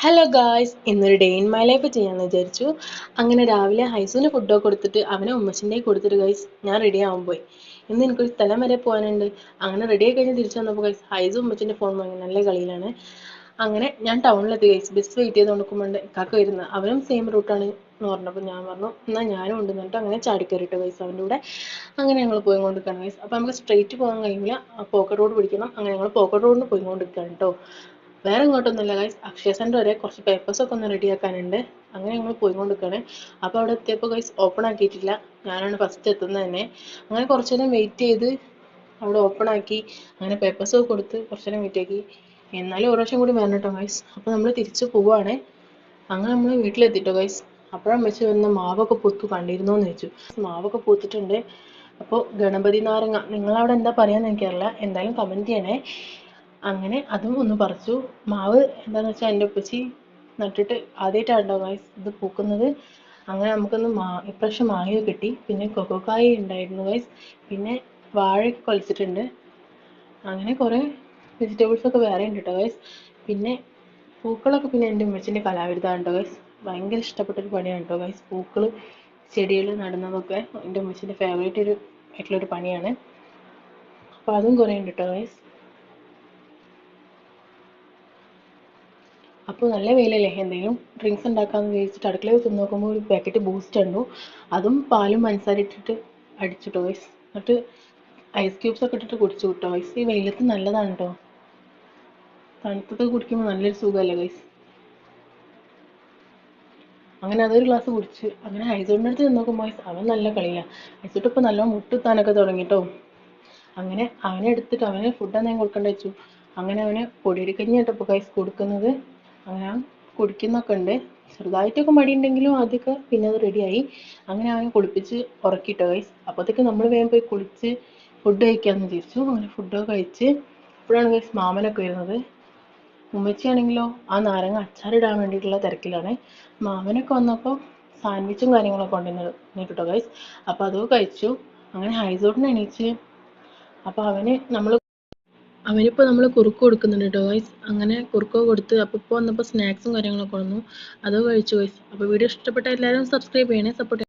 Hello guys, ഇന്നൊരു day in my life ചെയ്യാമെന്ന് വിചാരിച്ചു. അങ്ങനെ രാവിലെ ഹൈസുവിന് ഫുഡൊക്കെ കൊടുത്തിട്ട് അവനെ ഉമ്മച്ചിൻ്റെ കൊടുത്തിട്ട് ഗൈസ് ഞാൻ റെഡി ആവാൻ പോയി. ഇന്ന് എനിക്കൊരു സ്ഥലം വരെ പോകാനുണ്ട്. അങ്ങനെ റെഡി ആയി കഴിഞ്ഞ് തിരിച്ചു വന്നപ്പോൾ ഗൈസ് ഹൈസു ഉമ്മച്ചിൻ്റെ ഫോൺ വാങ്ങി നല്ല കളിയിലാണ്. അങ്ങനെ ഞാൻ ടൗണിലെത്തി ഗൈസ്. ബസ് വെയിറ്റ് ചെയ്ത് നോക്കുമ്പോൾ കാക്ക വരുന്നത് അവനും സെയിം റൂട്ടാണ് എന്ന് പറഞ്ഞപ്പോൾ ഞാൻ പറഞ്ഞു എന്നാൽ ഞാനും ഉണ്ട് എന്നിട്ട് അങ്ങനെ ചാടിക്കയറിയിട്ട് ഗൈസ് അവൻ്റെ കൂടെ. അങ്ങനെ ഞങ്ങൾ പോയിക്കൊണ്ടിരിക്കുകയാണ് ഗൈസ്. അപ്പോൾ നമുക്ക് സ്ട്രെയിറ്റ് പോകാൻ കഴിയില്ല, പോക്കറ്റ് റോഡ് പിടിക്കണം. അങ്ങനെ ഞങ്ങൾ പോക്കറ്റ് റോഡിന് പോയിക്കൊണ്ടിരിക്കുകയാണ് കേട്ടോ. വേറെ ഇങ്ങോട്ടൊന്നുമില്ല ഗൈസ്, അക്ഷയ സെൻറ്റർ വരെ കുറച്ച് പേപ്പേഴ്സൊക്കെ ഒന്ന് റെഡിയാക്കാനുണ്ട്. അങ്ങനെ ഞങ്ങൾ പോയിക്കൊണ്ടിരിക്കുകയാണ്. അപ്പോൾ അവിടെ എത്തിയപ്പോൾ ഗൈസ് ഓപ്പൺ ആക്കിയിട്ടില്ല, ഞാനാണ് ഫസ്റ്റ് എത്തുന്നത് തന്നെ. അങ്ങനെ കുറച്ച് നേരം വെയിറ്റ് ചെയ്ത് അവിടെ ഓപ്പൺ ആക്കി. അങ്ങനെ പേപ്പേഴ്സൊക്കെ കൊടുത്ത് കുറച്ച് നേരം വെയിറ്റ് ആക്കി. എന്നാലും ഒരു പ്രാവശ്യം കൂടി വരണം കേട്ടോ ഗൈസ്. അപ്പോൾ നമ്മൾ തിരിച്ച് പോവുകയാണ്. അങ്ങനെ നമ്മൾ വീട്ടിലെത്തിട്ടോ ഗൈസ്. അപ്പോഴാണ് വെച്ച് വന്ന മാവൊക്കെ പൂത്തു കണ്ടിരുന്നോ എന്ന് ചോദിച്ചു. മാവൊക്കെ പൂത്തിട്ടുണ്ട്. അപ്പോൾ ഗണപതി നാരങ്ങ നിങ്ങളവിടെ എന്താ പറയാന്ന് എനിക്കറിയില്ല, എന്തായാലും കമൻറ്റ് ചെയ്യണേ. അങ്ങനെ അതും ഒന്ന് പറിച്ചു. മാവ് എന്താണെന്ന് വെച്ചാൽ എൻ്റെ ഉപ്പച്ചി നട്ടിട്ട് ആദ്യമായിട്ടാണ് ഗൈസ് ഇത് പൂക്കുന്നത്. അങ്ങനെ നമുക്കൊന്ന് ഇപ്രാവശ്യം മാങ്ങ കിട്ടി. പിന്നെ കൊക്കോക്കായ ഉണ്ടായിരുന്നു ഗൈസ്. പിന്നെ വാഴയൊക്കെ കൊലിച്ചിട്ടുണ്ട്. അങ്ങനെ കുറേ വെജിറ്റബിൾസൊക്കെ വേറെ ഉണ്ട് കേട്ടോ ഗൈസ്. പിന്നെ പൂക്കളൊക്കെ പിന്നെ എൻ്റെ ഉമ്മച്ചിൻ്റെ കലാവിരുദ്ധമാണ് കേട്ടോ ഗൈസ്. ഭയങ്കര ഇഷ്ടപ്പെട്ടൊരു പണിയാണ് കേട്ടോ ഗൈസ്. പൂക്കൾ ചെടികൾ നടുന്നതൊക്കെ എൻ്റെ ഉമ്മച്ചിൻ്റെ ഫേവറേറ്റ് ആയിട്ടുള്ളൊരു പണിയാണ്. അപ്പോൾ അതും കുറേ ഉണ്ട് കേട്ടോ ഗൈസ്. അപ്പോൾ നല്ല വെയിലല്ലേ, എന്തെങ്കിലും ഡ്രിങ്ക്സ് ഉണ്ടാക്കാമെന്ന് വിചാരിച്ചിട്ട് അടുക്കളയിൽ ചെന്ന് നോക്കുമ്പോൾ ഒരു പാക്കറ്റ് ബൂസ്റ്റ് ഉണ്ടു. അതും പാലും പഞ്ചസാര ഇട്ടിട്ട് അടിച്ചിട്ടോ ഗൈസ്. എന്നിട്ട് ഐസ് ക്യൂബ്സ് ഒക്കെ ഇട്ടിട്ട് കുടിച്ചു കിട്ടോ ഗൈസ്. ഈ വെയിലത്ത് നല്ലതാണ് കേട്ടോ, തണുത്തത് കുടിക്കുമ്പോൾ നല്ലൊരു സുഖമല്ലേ ഗൈസ്. അങ്ങനെ അതൊരു ഗ്ലാസ് കുടിച്ച്. അങ്ങനെ ഹൈസോണിൻ്റെ അടുത്ത് ചെന്ന് നോക്കുമ്പോൾ അവൻ നല്ല കളിയാണ്. ഹൈസോട്ട് ഇപ്പോൾ നല്ല മുട്ടുത്താനൊക്കെ തുടങ്ങിട്ടോ. അങ്ങനെ അവനെ എടുത്തിട്ട് അവന് ഫുഡ് എന്തെങ്കിലും കൊടുക്കേണ്ട വെച്ചു. അങ്ങനെ അവന് പൊടിയരിക്കഞ്ഞി കേട്ടോ ഇപ്പോൾ ഗൈസ് കൊടുക്കുന്നത്. അങ്ങനെ കുടിക്കുന്നൊക്കെ ഉണ്ട്. ചെറുതായിട്ടൊക്കെ മടിയുണ്ടെങ്കിലും ആദ്യമൊക്കെ പിന്നെ അത് റെഡിയായി. അങ്ങനെ അവനെ കുളിപ്പിച്ച് ഉറക്കിട്ടോ ഗൈസ്. അപ്പോഴത്തേക്ക് നമ്മൾ വേഗം പോയി കുളിച്ച് ഫുഡ് കഴിക്കാമെന്ന് വിചാരിച്ചു. അങ്ങനെ ഫുഡൊക്കെ കഴിച്ച് ഇപ്പോഴാണ് ഗൈസ് മാമനൊക്കെ വരുന്നത്. ഉമ്മച്ചിയാണെങ്കിലോ ആ നാരങ്ങ അച്ചാറിടാൻ വേണ്ടിയിട്ടുള്ള തിരക്കിലാണ്. മാമനൊക്കെ വന്നപ്പോൾ സാൻഡ്വിച്ചും കാര്യങ്ങളൊക്കെ കൊണ്ടുവന്ന് കേട്ടോ ഗൈസ്. അപ്പോൾ അതൊക്കെ കഴിച്ചു. അങ്ങനെ ഹൈസോട്ടിന് എണീച്ച്. അപ്പോൾ അവനിപ്പോൾ നമ്മൾ കുറുക്ക് കൊടുക്കുന്നുണ്ട് കേട്ടോ ഗൈസ്. അങ്ങനെ കുറുക്കൊക്കെ കൊടുത്ത് അപ്പോൾ ഇപ്പോൾ വന്നപ്പോൾ സ്നാക്സും കാര്യങ്ങളൊക്കെ വന്നു, അതൊക്കെ കഴിച്ചു ഗൈസ്. അപ്പോൾ വീഡിയോ ഇഷ്ടപ്പെട്ട എല്ലാവരും സബ്സ്ക്രൈബ് ചെയ്യണേ, സപ്പോർട്ട്